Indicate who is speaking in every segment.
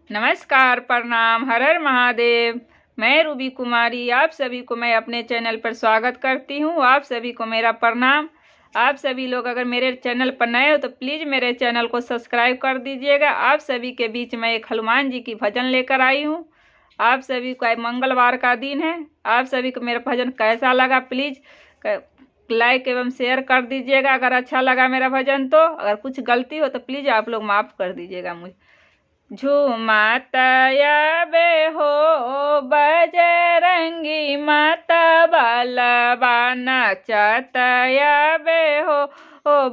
Speaker 1: नमस्कार, प्रणाम, हर हर महादेव। मैं रूबी कुमारी, आप सभी को मैं अपने चैनल पर स्वागत करती हूँ। आप सभी को मेरा प्रणाम। आप सभी लोग अगर मेरे चैनल पर नए हो तो प्लीज़ मेरे चैनल को सब्सक्राइब कर दीजिएगा। आप सभी के बीच में एक हनुमान जी की भजन लेकर आई हूँ। आप सभी को मंगलवार का दिन है। आप सभी को मेरा भजन कैसा लगा प्लीज़ लाइक एवं शेयर कर दीजिएगा। अगर अच्छा लगा मेरा भजन तो, अगर कुछ गलती हो तो प्लीज़ आप लोग माफ़ कर दीजिएगा मुझे। झूमता बे हो बजरंगी माता बालबा नचता बे हो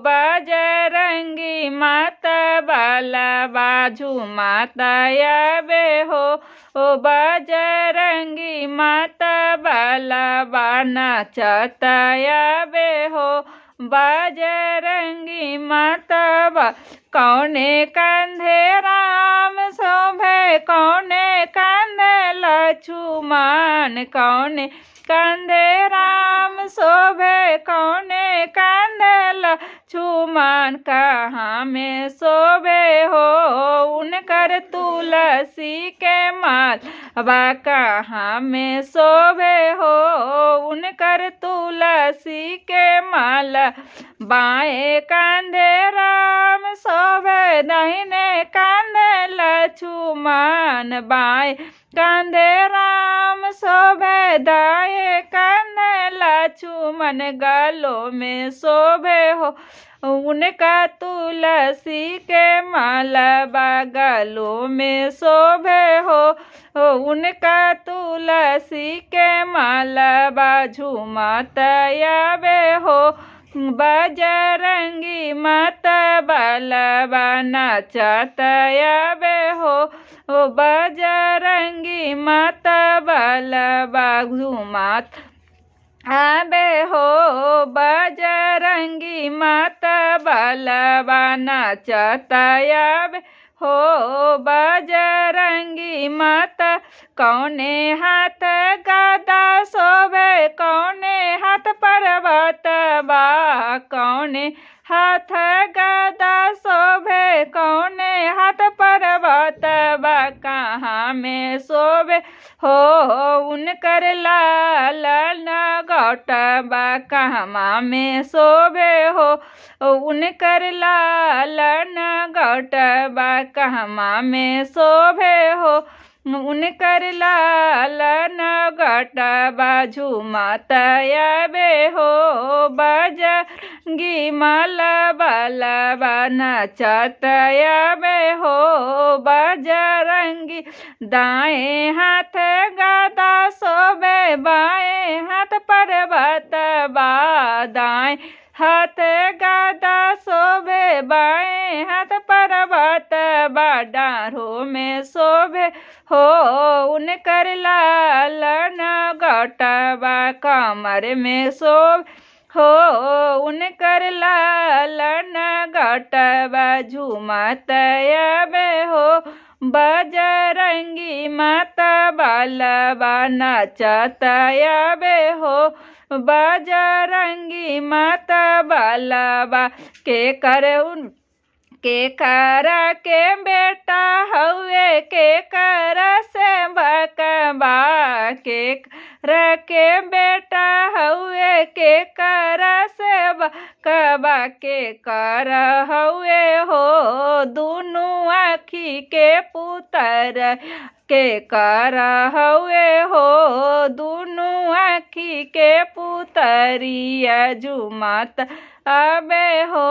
Speaker 1: बजरंगी माता बालबा झूमता बे हो बजरंगी माता बालबा नचता बे हो बजरंगी माता बा। कौने कंधे राम शोभे कौने कंधे लक्ष्मण, कौने कंधे राम शोभे कौने कंधे लक्ष्मण। कहाँ में शोभे हो उनकर तुलसी के माल बा, कहाँ में शोभे हो उनकर तुलसी के माल। बाएं कंधे राम शोभे दाहिने कंधे लक्ष्मण, बाएं कंधे राम शोभे दाएं कंधे लक्ष्मण। गलों में शोभे हो उनका तुलसी के माला, गलों में शोभे हो उनका तुलसी के माला। झूमता बे हो बजरंगी माता बालबा नचता बे हो बजरंगी माता बालबा झूमता बे हो बजरंगी माता बालबा नचता बे हो बजरंगी माता। कौने हाथ गदा शोभे कौने हाथ पर्वत बा, कौने हाथ गदा शोभे कौने हाथ पर्वत बा। कहाँ में शोभे हो उनकर लाल नगौटबा, कहाँ में शोभे हो उनकर लाल नगौटबा। कहाँ में शोभे हो उनकर लाल नगौटबा। झूमता बे हो बजरंगी माला बालबा नचता बे हो बजरंगी। दाएं हाथ गदा शोभे बाएं हाथ पर्वत बा, दाएं हाथ गदा शोभे बाएं हाथ पर्वत बा। डारों में शोभे हो उनकर लाल नगौटबा, कमर में शोभे हो उनकर लाल नगौटबा। झूमता बे हो बजरंगी माता बालबा नचता बे हो बजरंगी माता बालबा। के कर के बेटा हुए के कर से बकबा, के कर के बेटा हुए के कर से बकबा। के कर हुए हो दोनों आँखी के पुत्र, के कर हुए हो दोनों आँखी के पुतरिया। झूमता बे हो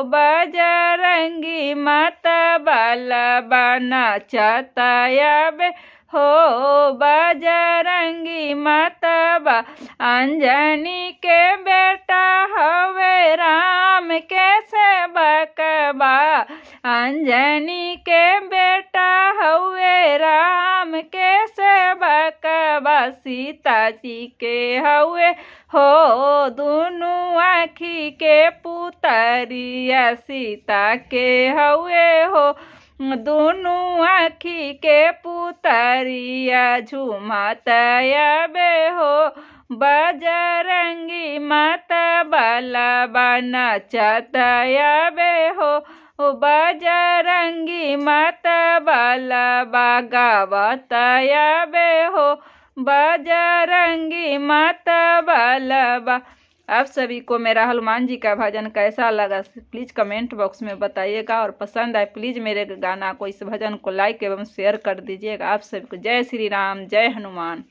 Speaker 1: बजरंगी माता बालबा नचता बे हो बजरंगी माता बा। अंजनी के बेटा हवे राम के सेवक बा, अंजनी के बेटा हुए राम के सेवक बा। सीता जी के हुए हो दोनों आँखी के पुतरिया, सीता के हुए हो दोनों आँखी के पुतरिया। झूमता बे हो बजरंगी माता बालबा नचता बे हो ओ बजरंगी मतबलबा गावत आवे हो, बजरंगी मतबलबा। आप सभी को मेरा हनुमान जी का भजन कैसा लगा प्लीज़ कमेंट बॉक्स में बताइएगा, और पसंद आए प्लीज़ मेरे गाना को, इस भजन को लाइक एवं शेयर कर दीजिएगा। आप सभी को जय श्री राम, जय हनुमान।